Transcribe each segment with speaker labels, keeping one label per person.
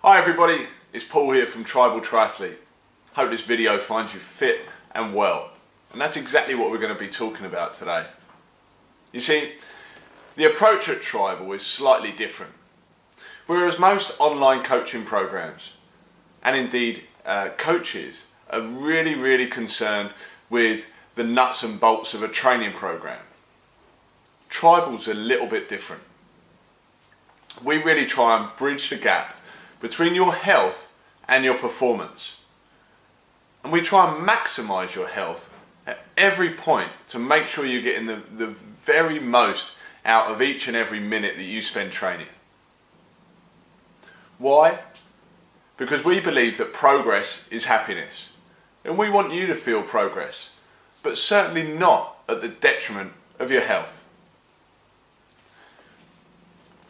Speaker 1: Hi everybody, it's Paul here from Triathlete. Hope this video finds you fit and well. And that's exactly what we're going to be talking about today. You see, the approach at Tribal is slightly different. Whereas most online coaching programs, and indeed coaches, are really concerned with the nuts and bolts of a training program, Tribal's a little bit different. We really try and bridge the gap between your health and your performance. And we try and maximize your health at every point to make sure you're getting the very most out of each and every minute that you spend training. Why? Because we believe that progress is happiness. And we want you to feel progress, but certainly not at the detriment of your health.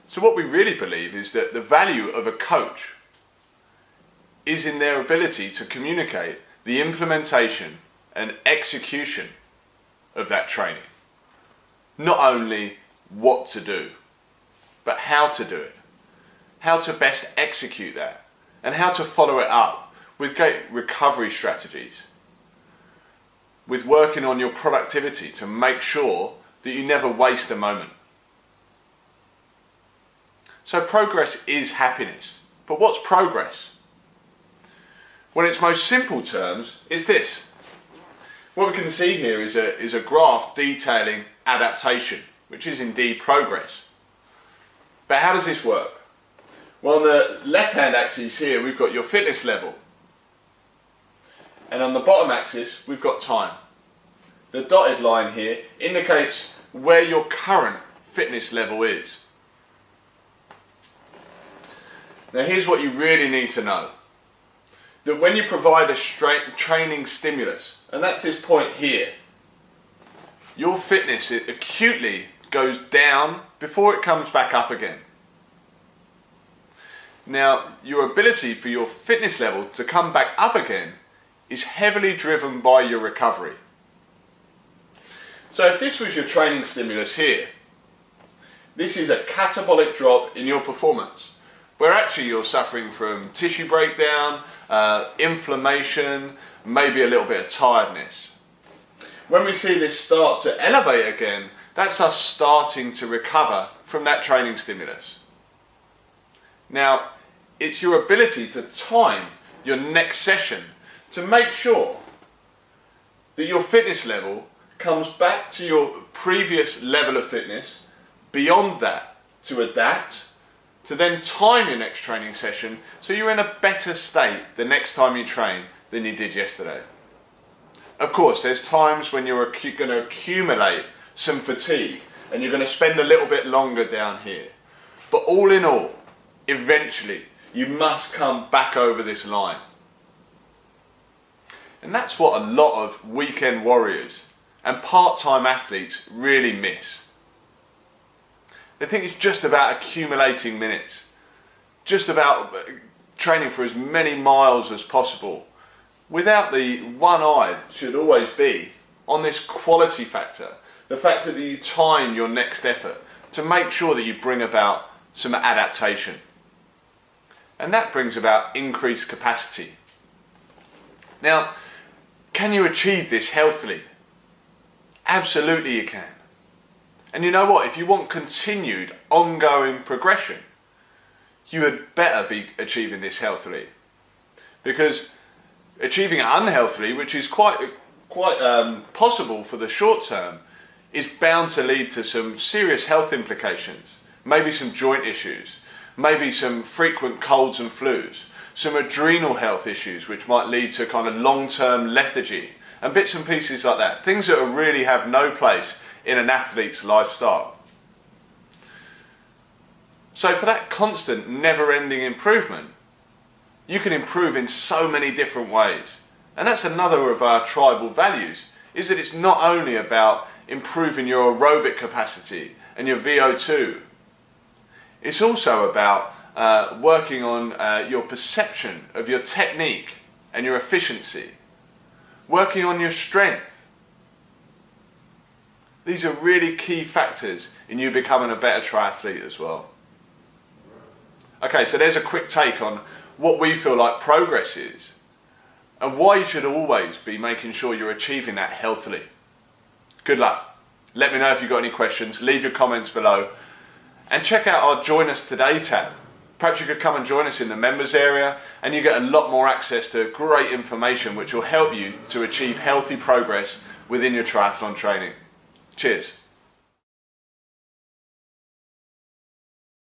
Speaker 1: So what we really believe is that the value of a coach is in their ability to communicate the implementation and execution of that training. Not only what to do, but how to do it, how to best execute that, and how to follow it up with great recovery strategies, with working on your productivity to make sure that you never waste a moment. So progress is happiness. But what's progress? Well, in its most simple terms, it's this. What we can see here is a graph detailing adaptation, which is indeed progress. But how does this work? Well, on the left-hand axis here, we've got your fitness level. And on the bottom axis, we've got time. The dotted line here indicates where your current fitness level is. Now here's what you really need to know. That when you provide a training stimulus, and that's this point here, your fitness acutely goes down before it comes back up again. Now, your ability for your fitness level to come back up again is heavily driven by your recovery. So if this was your training stimulus here, this is a catabolic drop in your performance, where actually you're suffering from tissue breakdown, inflammation, maybe a little bit of tiredness. When we see this start to elevate again, that's us starting to recover from that training stimulus. Now, it's your ability to time your next session to make sure that your fitness level comes back to your previous level of fitness, beyond that, to adapt, to then time your next training session so you're in a better state the next time you train than you did yesterday. Of course, there's times when you're going to accumulate some fatigue and you're going to spend a little bit longer down here. But all in all, eventually, you must come back over this line. And that's what a lot of weekend warriors and part-time athletes really miss. They think it's just about accumulating minutes, just about training for as many miles as possible, without the one eye should always be on this quality factor, the fact that you time your next effort to make sure that you bring about some adaptation. And that brings about increased capacity. Now, can you achieve this healthily? Absolutely you can. And you know what, if you want continued, ongoing progression, you had better be achieving this healthily. Because achieving it unhealthily, which is quite possible for the short term, is bound to lead to some serious health implications. Maybe some joint issues, maybe some frequent colds and flus, some adrenal health issues which might lead to kind of long-term lethargy, and bits and pieces like that. Things that really have no place in an athlete's lifestyle. So for that constant, never-ending improvement, you can improve in so many different ways. And that's another of our tribal values, is that it's not only about improving your aerobic capacity and your VO2, it's also about working on your perception of your technique and your efficiency, working on your strength. These are really key factors in you becoming a better triathlete as well. Okay, so there's a quick take on what we feel like progress is, and why you should always be making sure you're achieving that healthily. Good luck. Let me know if you've got any questions. Leave your comments below. And check out our Join Us Today tab. Perhaps you could come and join us in the members area, and you get a lot more access to great information which will help you to achieve healthy progress within your triathlon training. Cheers.